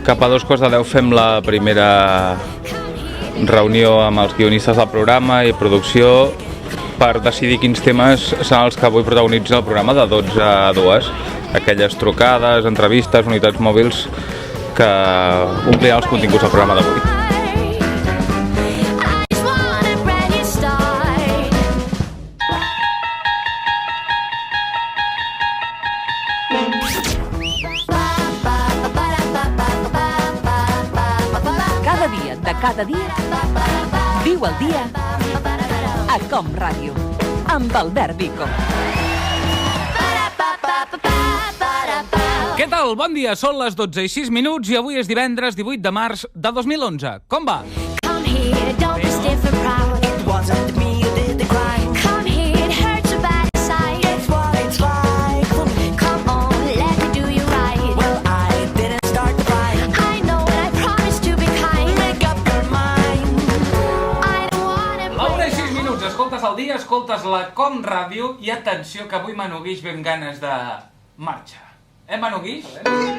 Cap a 2:15 fem la primera reunió amb els guionistes del programa i producció per decidir quins temes són els que avui protagonitzen el programa de 12 a 2. Aquelles trucades, entrevistes, unitats mòbils que ompliran els continguts del programa d'avui. Cada dia, viu el dia a Com Ràdio, amb Albert Vico. Què tal? Bon dia, són les 12:06 i avui és divendres 18 de març de 2011. Com va? Al dia, escoltes la Com Ràdio i atenció que avui Manu Guix ve amb ganes de marxa. Manu Guix?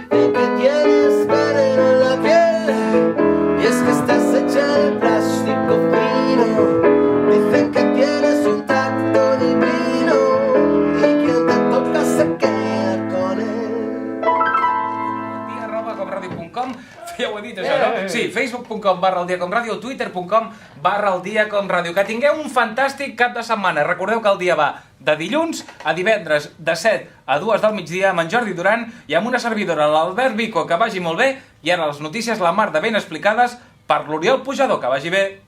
Que tienes veneno en la piel y es que estás hecha de plástico fino. Dicen que tienes un tacto divino y quien te toca se queda con él. @comradio.com. Ja ho he dit, això, no? Sí, facebook.com/eldiacomradio, twitter.com/eldiacomradio. Que tingueu un fantàstic cap de setmana. Recordeu que el dia va de dilluns a divendres de 7 a 2 del migdia amb en Jordi Duran i amb una servidora, l'Albert Vico. Que vagi molt bé. I ara les notícies, la mar de ben explicades per l'Oriol Pujador. Que vagi bé.